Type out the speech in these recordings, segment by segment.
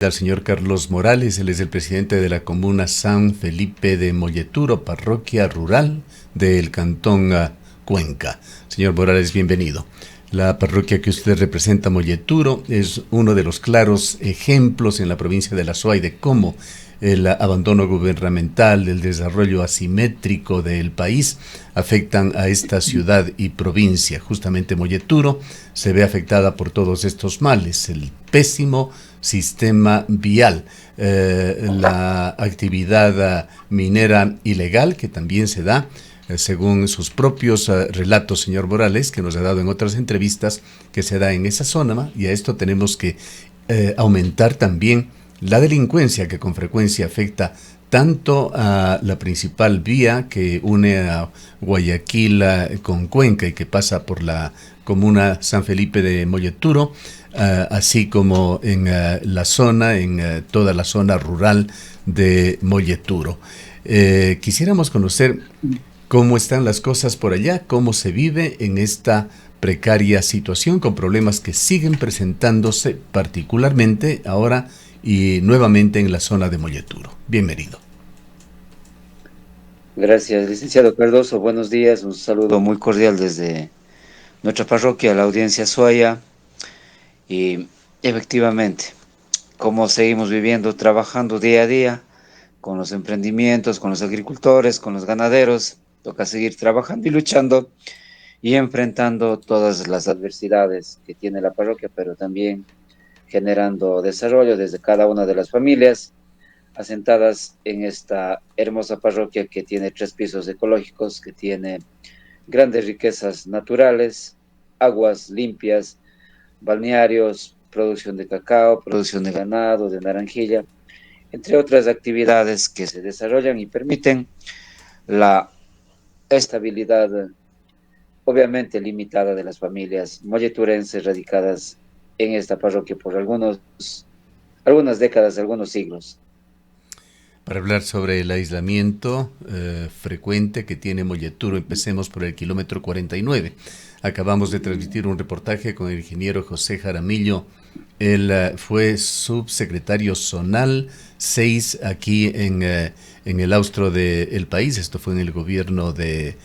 Al señor Carlos Morales, él es el presidente de la comuna San Felipe de Molleturo, parroquia rural del cantón Cuenca. Señor Morales, bienvenido. La parroquia que usted representa, Molleturo, es uno de los claros ejemplos en la provincia de La Suay de cómo el abandono gubernamental, el desarrollo asimétrico del país afectan a esta ciudad y provincia. Justamente Molleturo se ve afectada por todos estos males, el pésimo sistema vial, la actividad minera ilegal que también se da, según sus propios relatos, señor Morales, que nos ha dado en otras entrevistas, que se da en esa zona, y a esto tenemos que aumentar también la delincuencia que con frecuencia afecta tanto a la principal vía que une a Guayaquil con Cuenca y que pasa por la comuna San Felipe de Molleturo, así como en la zona, en toda la zona rural de Molleturo. Quisiéramos conocer cómo están las cosas por allá, cómo se vive en esta precaria situación con problemas que siguen presentándose particularmente ahora y nuevamente en la zona de Molleturo. Bienvenido. Gracias, licenciado Cardoso. Buenos días. Un saludo muy cordial desde nuestra parroquia, la audiencia Suaya. Y efectivamente, como seguimos viviendo, trabajando día a día con los emprendimientos, con los agricultores, con los ganaderos, toca seguir trabajando y luchando y enfrentando todas las adversidades que tiene la parroquia, pero también generando desarrollo desde cada una de las familias asentadas en esta hermosa parroquia que tiene 3 pisos ecológicos, que tiene grandes riquezas naturales, aguas limpias, balnearios, producción de cacao, producción de ganado, de naranjilla, entre otras actividades que se desarrollan y permiten la estabilidad, obviamente limitada, de las familias molleturenses radicadas en esta parroquia por algunas décadas, algunos siglos. Para hablar sobre el aislamiento frecuente que tiene Molleturo, empecemos por el kilómetro 49. Acabamos de transmitir un reportaje con el ingeniero José Jaramillo. Él fue subsecretario zonal 6 aquí en el austro del país. Esto fue en el gobierno de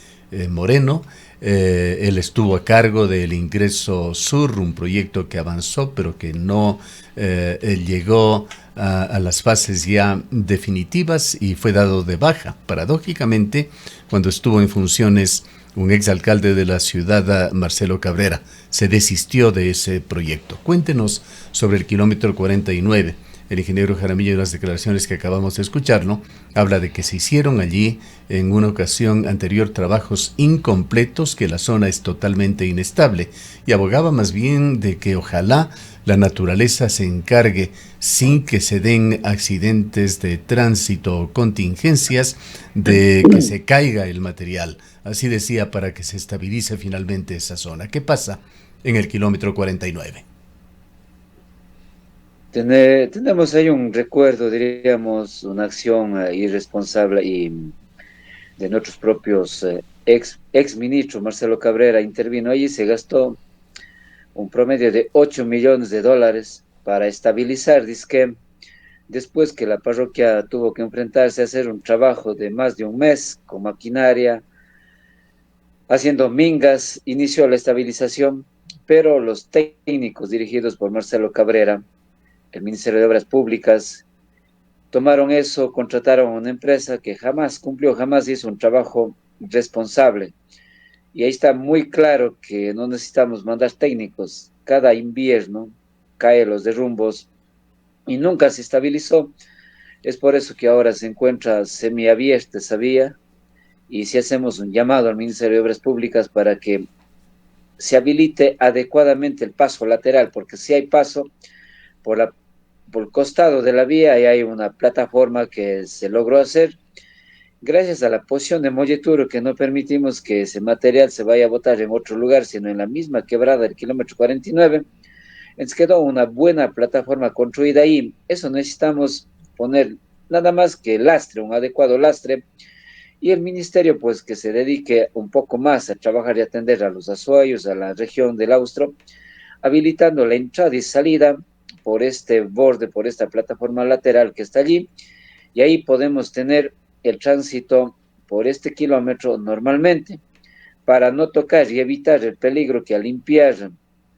Moreno. Él estuvo a cargo del Ingreso Sur, un proyecto que avanzó, pero que no llegó a las fases ya definitivas y fue dado de baja. Paradójicamente, cuando estuvo en funciones un exalcalde de la ciudad, Marcelo Cabrera, se desistió de ese proyecto. Cuéntenos sobre el kilómetro 49. El ingeniero Jaramillo, en las declaraciones que acabamos de escuchar, ¿no?, habla de que se hicieron allí en una ocasión anterior trabajos incompletos, que la zona es totalmente inestable, y abogaba más bien de que ojalá la naturaleza se encargue, sin que se den accidentes de tránsito o contingencias, de que se caiga el material. Así decía, para que se estabilice finalmente esa zona. ¿Qué pasa en el kilómetro 49? Tenemos ahí un recuerdo, diríamos, una acción irresponsable y de nuestros propios ex ministro Marcelo Cabrera intervino allí y se gastó un promedio de $8 millones para estabilizar, dizque después que la parroquia tuvo que enfrentarse a hacer un trabajo de más de un mes con maquinaria, haciendo mingas, inició la estabilización, pero los técnicos dirigidos por Marcelo Cabrera, el Ministerio de Obras Públicas, tomaron eso, contrataron a una empresa que jamás cumplió, jamás hizo un trabajo responsable. Y ahí está muy claro que no necesitamos mandar técnicos. Cada invierno caen los derrumbos y nunca se estabilizó. Es por eso que ahora se encuentra semiabierta esa vía, y si hacemos un llamado al Ministerio de Obras Públicas para que se habilite adecuadamente el paso lateral, porque si hay paso por, la, por el costado de la vía y hay una plataforma que se logró hacer gracias a la posición de Molleturo, que no permitimos que ese material se vaya a botar en otro lugar, sino en la misma quebrada del kilómetro 49. Entonces quedó una buena plataforma construida ahí. Eso necesitamos poner nada más que lastre, un adecuado lastre, y el ministerio pues que se dedique un poco más a trabajar y atender a los azuayos, a la región del Austro, habilitando la entrada y salida por este borde, por esta plataforma lateral que está allí, y ahí podemos tener el tránsito por este kilómetro normalmente, para no tocar y evitar el peligro que al limpiar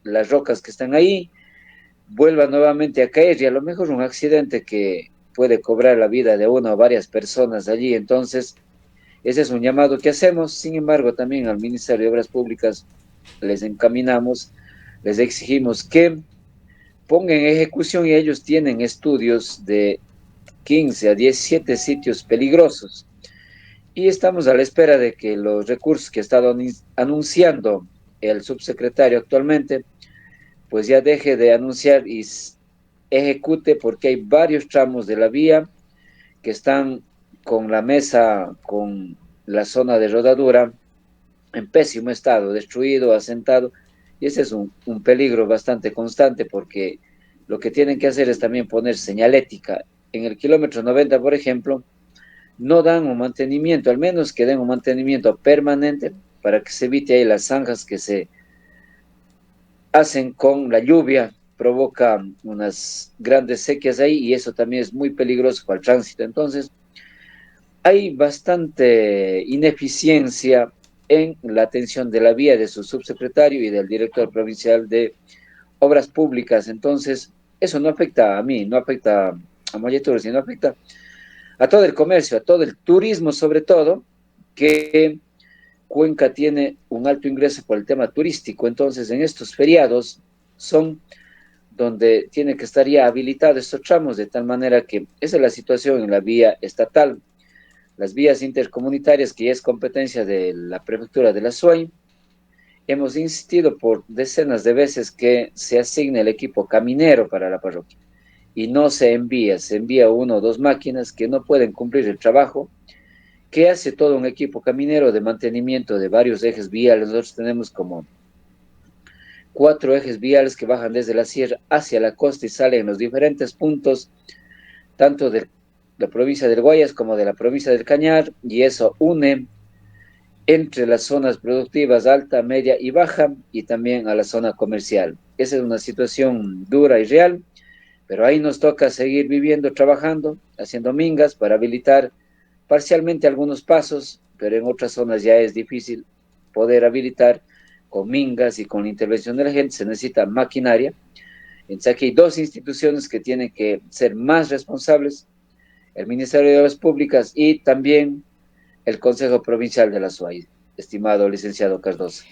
las rocas que están ahí, vuelva nuevamente a caer y a lo mejor un accidente que puede cobrar la vida de una o varias personas allí. Entonces, ese es un llamado que hacemos. Sin embargo, también al Ministerio de Obras Públicas les encaminamos, les exigimos que pongan en ejecución, y ellos tienen estudios de 15 a 17 sitios peligrosos. Y estamos a la espera de que los recursos que ha estado anunciando el subsecretario actualmente, pues ya deje de anunciar y ejecute, porque hay varios tramos de la vía que están con la mesa, con la zona de rodadura en pésimo estado, destruido, asentado, y ese es un peligro bastante constante, porque lo que tienen que hacer es también poner señalética. En el kilómetro 90, por ejemplo, no dan un mantenimiento, al menos que den un mantenimiento permanente para que se evite ahí las zanjas que se hacen con la lluvia, provoca unas grandes sequías ahí, y eso también es muy peligroso para el tránsito. Entonces, hay bastante ineficiencia en la atención de la vía de su subsecretario y del director provincial de Obras Públicas. Entonces, eso no afecta a mí, no afecta a Molleturo, sino afecta a todo el comercio, a todo el turismo, sobre todo, que Cuenca tiene un alto ingreso por el tema turístico. Entonces, en estos feriados son donde tiene que estar ya habilitados estos tramos, de tal manera que esa es la situación en la vía estatal. Las vías intercomunitarias, que ya es competencia de la prefectura de la SUAY, hemos insistido por decenas de veces que se asigne el equipo caminero para la parroquia, y no se envía uno o dos máquinas que no pueden cumplir el trabajo que hace todo un equipo caminero de mantenimiento de varios ejes viales. Nosotros tenemos como 4 ejes viales que bajan desde la sierra hacia la costa y salen en los diferentes puntos, tanto de la provincia del Guayas como de la provincia del Cañar, y eso une entre las zonas productivas alta, media y baja, y también a la zona comercial. Esa es una situación dura y real, pero ahí nos toca seguir viviendo, trabajando, haciendo mingas para habilitar parcialmente algunos pasos, pero en otras zonas ya es difícil poder habilitar con mingas, y con la intervención de la gente se necesita maquinaria. Entonces aquí hay dos instituciones que tienen que ser más responsables: el Ministerio de Obras Públicas y también el Consejo Provincial de la SUAY, estimado licenciado Cardoso.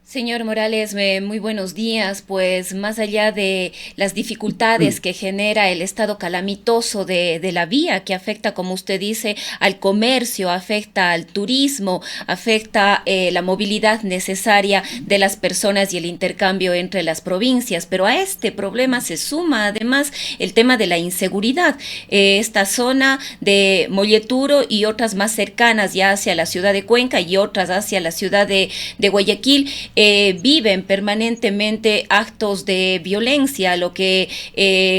Señor Morales, muy buenos días. Pues más allá de las dificultades que genera el estado calamitoso de la vía, que afecta, como usted dice, al comercio, afecta al turismo, afecta la movilidad necesaria de las personas y el intercambio entre las provincias, pero a este problema se suma además el tema de la inseguridad. Esta zona de Molleturo y otras más cercanas ya hacia la ciudad de Cuenca y otras hacia la ciudad de Guayaquil, viven permanentemente actos de violencia, lo que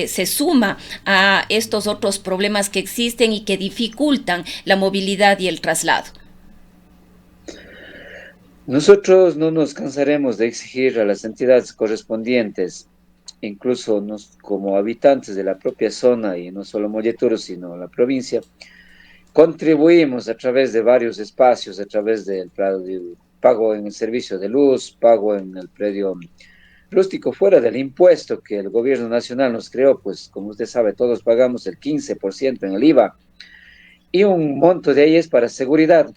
se suma a estos otros problemas que existen y que dificultan la movilidad y el traslado. Nosotros no nos cansaremos de exigir a las entidades correspondientes, incluso como habitantes de la propia zona, y no solo Molleturo, sino la provincia, contribuimos a través de varios espacios, a través del pago en el servicio de luz, pago en el predio rústico, fuera del impuesto que el gobierno nacional nos creó. Pues como usted sabe, todos pagamos el 15% en el IVA, y un monto de ahí es para seguridad.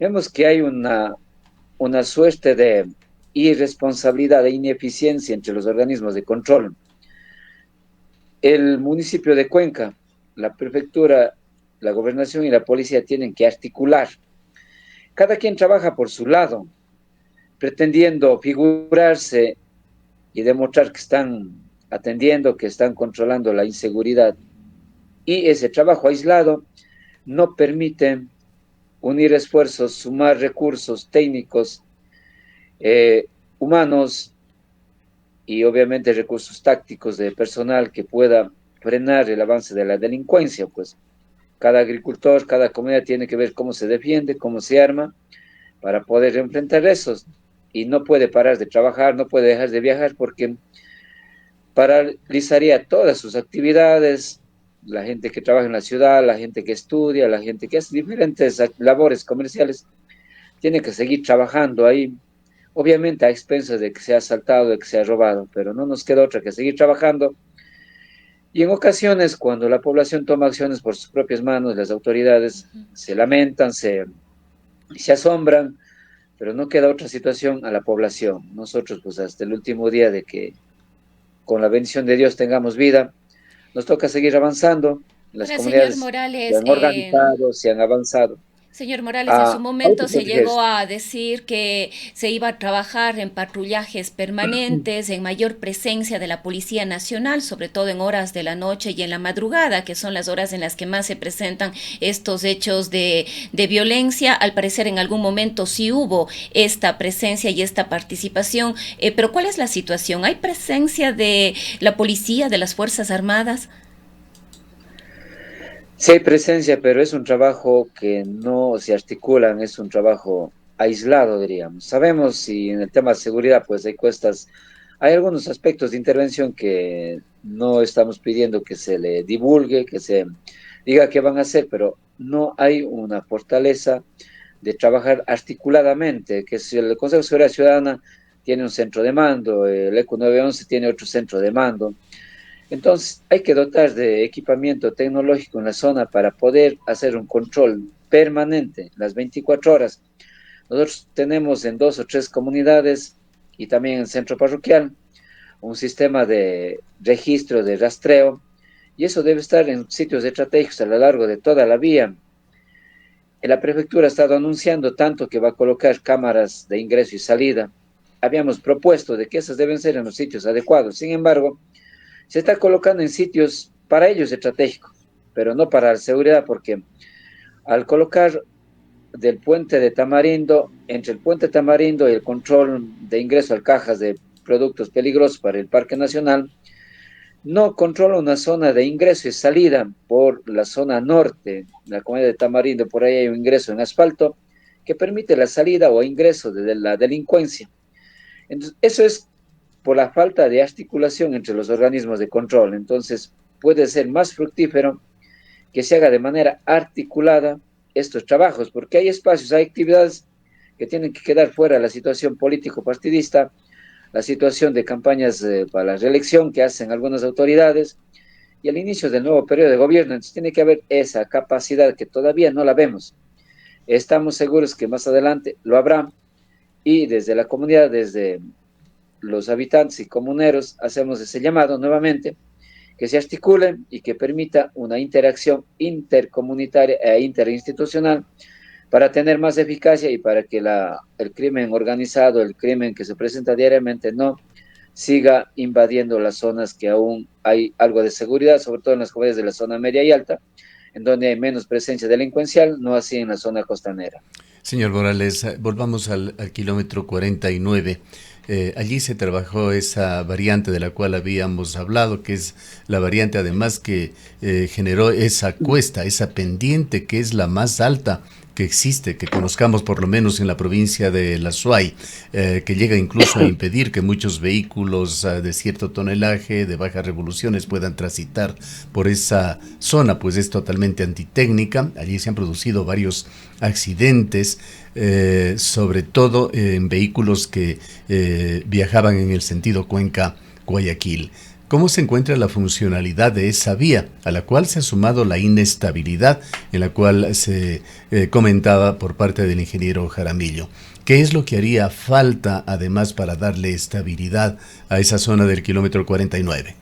Vemos que hay una suerte de irresponsabilidad e ineficiencia entre los organismos de control. El municipio de Cuenca, la prefectura, la gobernación y la policía tienen que articular. Cada quien trabaja por su lado, pretendiendo figurarse y demostrar que están atendiendo, que están controlando la inseguridad. Y ese trabajo aislado no permite unir esfuerzos, sumar recursos técnicos, humanos, y obviamente recursos tácticos de personal que pueda frenar el avance de la delincuencia. Pues cada agricultor, cada comunidad tiene que ver cómo se defiende, cómo se arma para poder enfrentar esos, y no puede parar de trabajar, no puede dejar de viajar, porque paralizaría todas sus actividades, la gente que trabaja en la ciudad, la gente que estudia, la gente que hace diferentes labores comerciales, tiene que seguir trabajando ahí, obviamente a expensas de que sea asaltado, de que sea robado, pero no nos queda otra que seguir trabajando. Y en ocasiones, cuando la población toma acciones por sus propias manos, las autoridades se lamentan, se asombran, pero no queda otra situación a la población. Nosotros, pues hasta el último día de que con la bendición de Dios tengamos vida, nos toca seguir avanzando. Las Ahora, señor comunidades se Morales, han organizado, se han avanzado señor Morales, en su a momento se llegó autoprotegerse. a decir que se iba a trabajar en patrullajes permanentes, en mayor presencia de la Policía Nacional, sobre todo en horas de la noche y en la madrugada, que son las horas en las que más se presentan estos hechos de violencia. Al parecer en algún momento sí hubo esta presencia y esta participación, pero ¿cuál es la situación? ¿Hay presencia de la policía, de las Fuerzas Armadas? Sí hay presencia, pero es un trabajo que no se articulan, es un trabajo aislado, diríamos. Sabemos si en el tema de seguridad, pues hay cuestas, hay algunos aspectos de intervención que no estamos pidiendo que se le divulgue, que se diga qué van a hacer, pero no hay una fortaleza de trabajar articuladamente, que si el Consejo de Seguridad Ciudadana tiene un centro de mando, el ECU 911 tiene otro centro de mando, entonces, hay que dotar de equipamiento tecnológico en la zona para poder hacer un control permanente las 24 horas. Nosotros tenemos en 2 o 3 comunidades y también en el centro parroquial un sistema de registro, de rastreo, y eso debe estar en sitios estratégicos a lo largo de toda la vía. La prefectura ha estado anunciando tanto que va a colocar cámaras de ingreso y salida. Habíamos propuesto de que esas deben ser en los sitios adecuados. Sin embargo, se está colocando en sitios para ellos estratégicos, pero no para la seguridad, porque al colocar del puente de Tamarindo, entre el puente de Tamarindo y el control de ingreso al cajas de productos peligrosos para el Parque Nacional, no controla una zona de ingreso y salida por la zona norte, la comunidad de Tamarindo, por ahí hay un ingreso en asfalto que permite la salida o ingreso de la delincuencia. Entonces, eso es por la falta de articulación entre los organismos de control. Entonces, puede ser más fructífero que se haga de manera articulada estos trabajos, porque hay espacios, hay actividades que tienen que quedar fuera de la situación político-partidista, la situación de campañas para la reelección que hacen algunas autoridades y el inicio del nuevo periodo de gobierno. Entonces, tiene que haber esa capacidad que todavía no la vemos. Estamos seguros que más adelante lo habrá y desde la comunidad, desde los habitantes y comuneros, hacemos ese llamado nuevamente, que se articule y que permita una interacción intercomunitaria e interinstitucional para tener más eficacia y para que el crimen organizado, el crimen que se presenta diariamente, no siga invadiendo las zonas que aún hay algo de seguridad, sobre todo en las comunidades de la zona media y alta, en donde hay menos presencia delincuencial, no así en la zona costanera. Señor Morales, volvamos al kilómetro 49. Allí se trabajó esa variante de la cual habíamos hablado, que es la variante además que generó esa cuesta, esa pendiente que es la más alta que existe, que conozcamos por lo menos en la provincia de La Suay, que llega incluso a impedir que muchos vehículos de cierto tonelaje, de bajas revoluciones, puedan transitar por esa zona, pues es totalmente antitécnica. Allí se han producido varios accidentes, sobre todo en vehículos que viajaban en el sentido Cuenca-Guayaquil. ¿Cómo se encuentra la funcionalidad de esa vía, a la cual se ha sumado la inestabilidad en la cual se comentaba por parte del ingeniero Jaramillo? ¿Qué es lo que haría falta además para darle estabilidad a esa zona del kilómetro 49?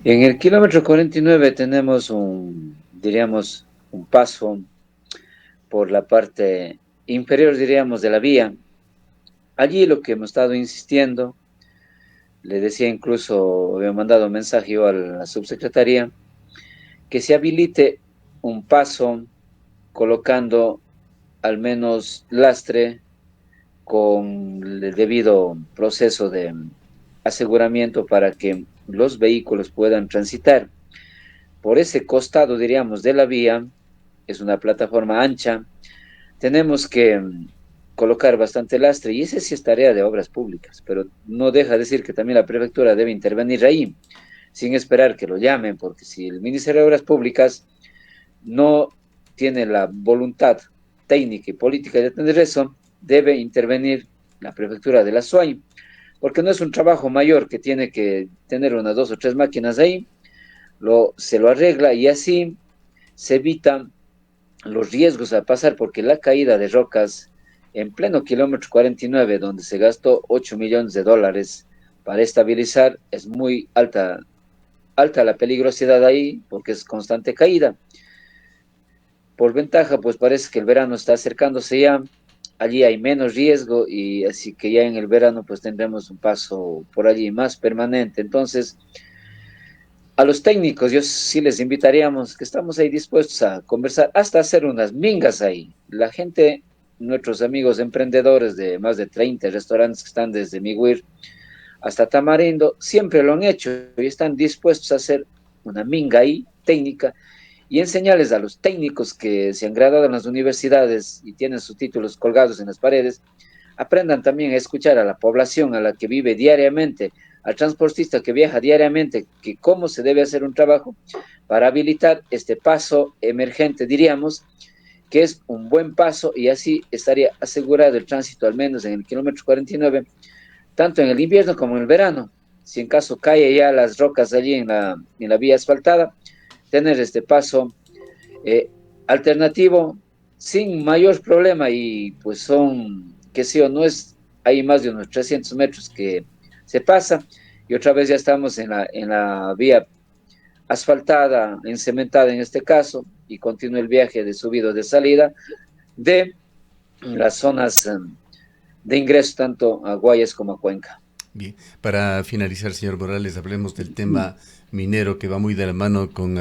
En el kilómetro 49 tenemos diríamos, un paso por la parte inferior, diríamos, de la vía. Allí lo que hemos estado insistiendo, le decía incluso, había mandado un mensaje yo a la subsecretaría, que se habilite un paso colocando al menos lastre con el debido proceso de aseguramiento para que los vehículos puedan transitar. Por ese costado, diríamos, de la vía, es una plataforma ancha, tenemos que colocar bastante lastre, y esa sí es tarea de obras públicas, pero no deja de decir que también la prefectura debe intervenir ahí, sin esperar que lo llamen, porque si el Ministerio de Obras Públicas no tiene la voluntad técnica y política de atender eso, debe intervenir la prefectura de la SUAY, porque no es un trabajo mayor que tiene que tener unas 2 o 3 máquinas ahí, se lo arregla y así se evitan los riesgos a pasar, porque la caída de rocas en pleno kilómetro 49, donde se gastó 8 millones de dólares para estabilizar, es muy alta la peligrosidad ahí, porque es constante caída. Por ventaja, pues parece que el verano está acercándose ya, allí hay menos riesgo y así que ya en el verano pues tendremos un paso por allí más permanente. Entonces, a los técnicos yo sí les invitaríamos que estamos ahí dispuestos a conversar, hasta hacer unas mingas ahí. La gente, nuestros amigos emprendedores de más de 30 restaurantes que están desde Miguir hasta Tamarindo, siempre lo han hecho y están dispuestos a hacer una minga ahí técnica y enseñarles a los técnicos que se han graduado en las universidades y tienen sus títulos colgados en las paredes, aprendan también a escuchar a la población, a la que vive diariamente, al transportista que viaja diariamente, que cómo se debe hacer un trabajo para habilitar este paso emergente, diríamos, que es un buen paso y así estaría asegurado el tránsito, al menos en el kilómetro 49, tanto en el invierno como en el verano. Si en caso cae ya las rocas allí en la vía asfaltada, tener este paso eh, alternativo sin mayor problema y pues son, qué sé yo, no es, hay más de unos 300 metros que se pasa y otra vez ya estamos en la vía asfaltada, encementada en este caso, y continúa el viaje de subida o de salida de las zonas de ingreso tanto a Guayas como a Cuenca. Bien, para finalizar, señor Morales, hablemos del tema minero que va muy de la mano con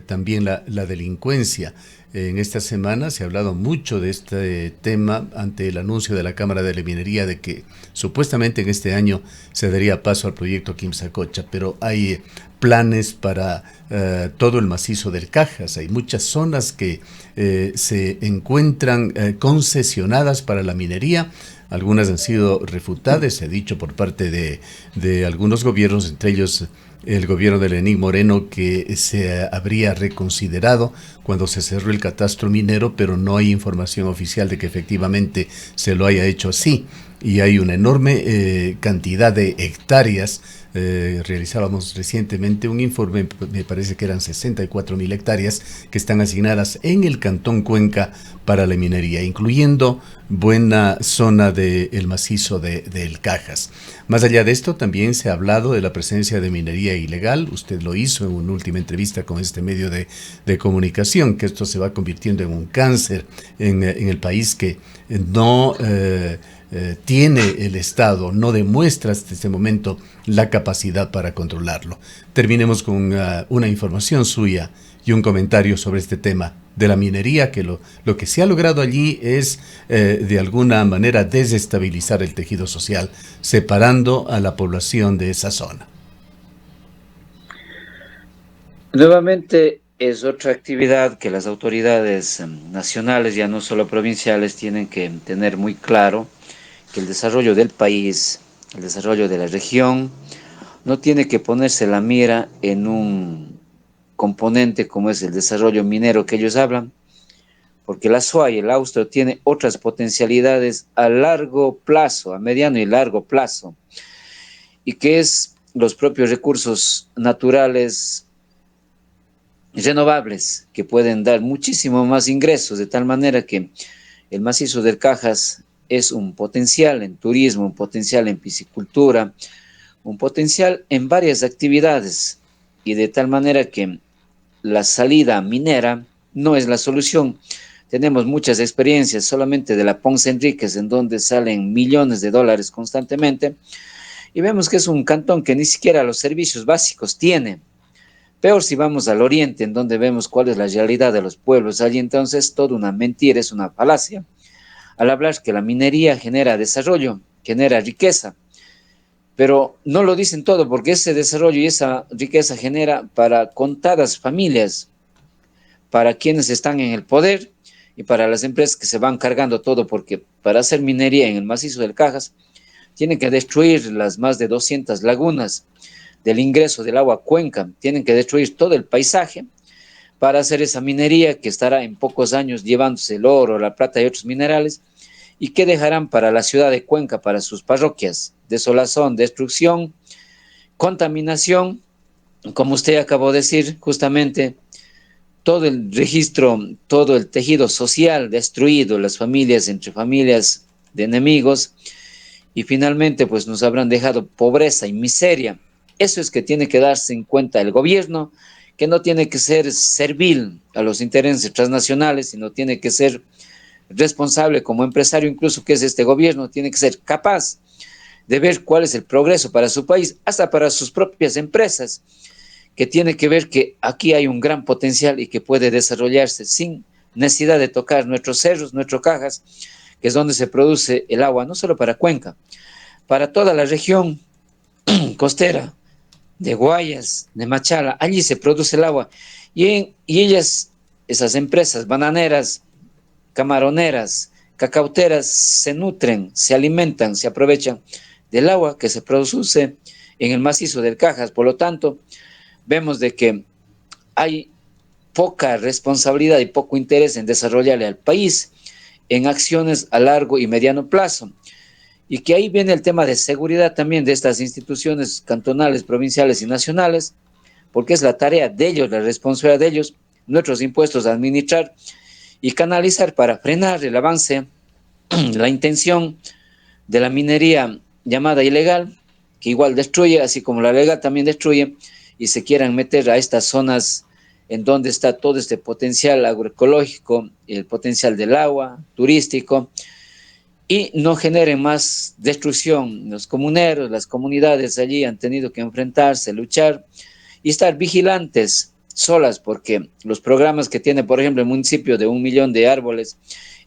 también la delincuencia. En esta semana se ha hablado mucho de este tema ante el anuncio de la Cámara de la Minería de que supuestamente en este año se daría paso al proyecto Quimsacocha, pero hay planes para todo el macizo del Cajas. Hay muchas zonas que se encuentran concesionadas para la minería. Algunas han sido refutadas, se ha dicho por parte de algunos gobiernos, entre ellos el gobierno de Lenín Moreno, que se habría reconsiderado cuando se cerró el catastro minero, pero no hay información oficial de que efectivamente se lo haya hecho así. Y hay una enorme cantidad de hectáreas. Realizábamos recientemente un informe, me parece que eran 64.000 hectáreas que están asignadas en el Cantón Cuenca para la minería, incluyendo buena zona del macizo del Cajas. Más allá de esto, también se ha hablado de la presencia de minería ilegal. Usted lo hizo en una última entrevista con este medio de comunicación, que esto se va convirtiendo en un cáncer en el país, que no tiene el Estado, no demuestra hasta este momento la capacidad para controlarlo. Terminemos con una información suya y un comentario sobre este tema de la minería, que lo que se ha logrado allí es de alguna manera desestabilizar el tejido social, separando a la población de esa zona. Nuevamente es otra actividad que las autoridades nacionales, ya no solo provinciales, tienen que tener muy claro, que el desarrollo del país, el desarrollo de la región, no tiene que ponerse la mira en un componente como es el desarrollo minero que ellos hablan, porque la SUAY, el Austro, tiene otras potencialidades a largo plazo, a mediano y largo plazo, y que es los propios recursos naturales renovables que pueden dar muchísimo más ingresos, de tal manera que el macizo del Cajas es un potencial en turismo, un potencial en piscicultura, un potencial en varias actividades, y de tal manera que la salida minera no es la solución. Tenemos muchas experiencias solamente de la Ponce Enríquez, en donde salen millones de dólares constantemente, y vemos que es un cantón que ni siquiera los servicios básicos tiene. Peor si vamos al oriente, en donde vemos cuál es la realidad de los pueblos. Allí entonces toda una mentira, es una falacia, al hablar que la minería genera desarrollo, genera riqueza, pero no lo dicen todo, porque ese desarrollo y esa riqueza genera para contadas familias, para quienes están en el poder, y para las empresas que se van cargando todo, porque para hacer minería en el macizo del Cajas tienen que destruir las más de 200 lagunas del ingreso del agua a Cuenca, tienen que destruir todo el paisaje para hacer esa minería que estará en pocos años llevándose el oro, la plata y otros minerales, y que dejarán para la ciudad de Cuenca, para sus parroquias, desolación, destrucción, contaminación, como usted acabó de decir, justamente todo el registro, todo el tejido social destruido, las familias entre familias de enemigos, y finalmente pues nos habrán dejado pobreza y miseria. Eso es que tiene que darse en cuenta el gobierno, que no tiene que ser servil a los intereses transnacionales, sino tiene que ser responsable como empresario, incluso que es este gobierno, tiene que ser capaz de ver cuál es el progreso para su país, hasta para sus propias empresas, que tiene que ver que aquí hay un gran potencial y que puede desarrollarse sin necesidad de tocar nuestros cerros, nuestros Cajas, que es donde se produce el agua, no solo para Cuenca, para toda la región costera de Guayas, de Machala, allí se produce el agua. Y ellas, esas empresas bananeras, camaroneras, cacauteras, se nutren, se alimentan, se aprovechan del agua que se produce en el macizo del Cajas. Por lo tanto, vemos de que hay poca responsabilidad y poco interés en desarrollarle al país en acciones a largo y mediano plazo. Y que ahí viene el tema de seguridad también de estas instituciones cantonales, provinciales y nacionales, porque es la tarea de ellos, la responsabilidad de ellos, nuestros impuestos a administrar y canalizar para frenar el avance, la intención de la minería llamada ilegal, que igual destruye, así como la legal también destruye, y se quieran meter a estas zonas en donde está todo este potencial agroecológico, el potencial del agua, turístico, y no generen más destrucción. Los comuneros, las comunidades allí han tenido que enfrentarse, luchar y estar vigilantes solas, porque los programas que tiene, por ejemplo, el municipio de 1 millón de árboles,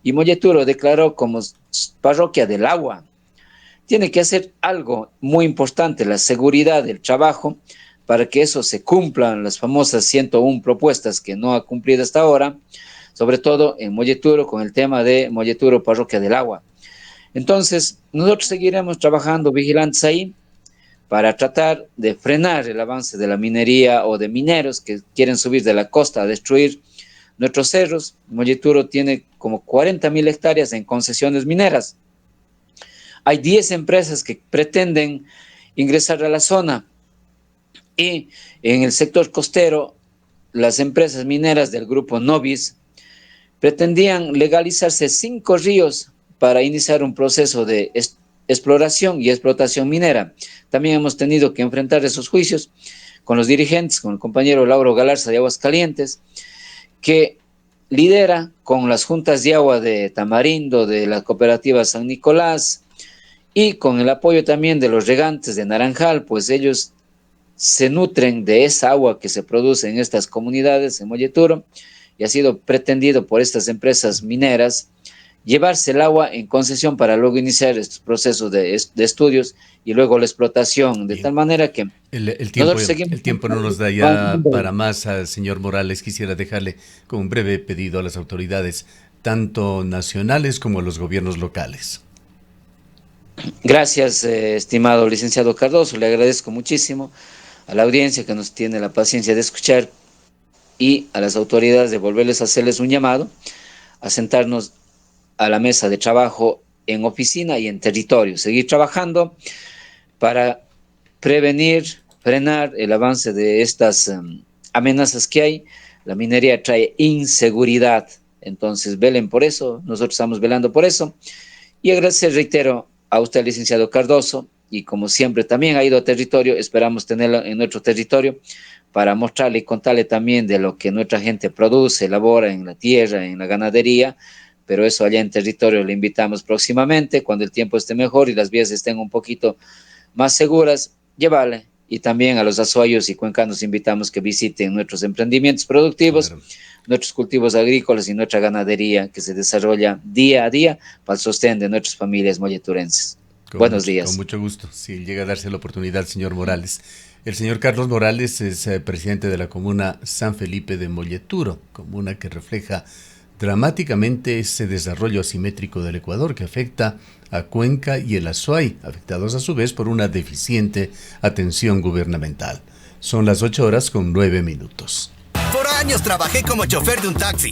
y Molleturo declaró como parroquia del agua, tiene que hacer algo muy importante, la seguridad del trabajo, para que eso se cumplan las famosas 101 propuestas que no ha cumplido hasta ahora, sobre todo en Molleturo con el tema de Molleturo Parroquia del Agua. Entonces, nosotros seguiremos trabajando vigilantes ahí para tratar de frenar el avance de la minería o de mineros que quieren subir de la costa a destruir nuestros cerros. Molleturo tiene como 40.000 hectáreas en concesiones mineras. Hay 10 empresas que pretenden ingresar a la zona y en el sector costero las empresas mineras del grupo Novis pretendían legalizarse 5 ríos para iniciar un proceso de exploración y explotación minera. También hemos tenido que enfrentar esos juicios con los dirigentes, con el compañero Lauro Galarza de Aguascalientes, que lidera con las juntas de agua de Tamarindo, de la cooperativa San Nicolás, y con el apoyo también de los regantes de Naranjal, pues ellos se nutren de esa agua que se produce en estas comunidades en Molleturo, y ha sido pretendido por estas empresas mineras llevarse el agua en concesión para luego iniciar estos procesos de estudios y luego la explotación, de Bien. tal manera que El tiempo no nos da ya para más, señor Morales. Quisiera dejarle con un breve pedido a las autoridades, tanto nacionales como a los gobiernos locales. Gracias, estimado licenciado Cardoso, le agradezco muchísimo a la audiencia que nos tiene la paciencia de escuchar y a las autoridades de volverles a hacerles un llamado a sentarnos a la mesa de trabajo en oficina y en territorio, seguir trabajando para prevenir, frenar el avance de estas amenazas que hay. La minería trae inseguridad, entonces velen por eso, nosotros estamos velando por eso, y agradecer, reitero, a usted, licenciado Cardoso, y como siempre también ha ido a territorio, esperamos tenerlo en nuestro territorio para mostrarle y contarle también de lo que nuestra gente produce, elabora en la tierra, en la ganadería, pero eso allá en territorio le invitamos próximamente, cuando el tiempo esté mejor y las vías estén un poquito más seguras, llevarle. Y también a los azuayos y cuencanos invitamos que visiten nuestros emprendimientos productivos, claro, nuestros cultivos agrícolas y nuestra ganadería que se desarrolla día a día para el sostén de nuestras familias molleturenses. Buenos días. Con mucho gusto, si llega a darse la oportunidad, señor Morales. El señor Carlos Morales es presidente de la comuna San Felipe de Molleturo, comuna que refleja dramáticamente ese desarrollo asimétrico del Ecuador que afecta a Cuenca y el Azuay, afectados a su vez por una deficiente atención gubernamental. Son las 8:09. Por años trabajé como chofer de un taxi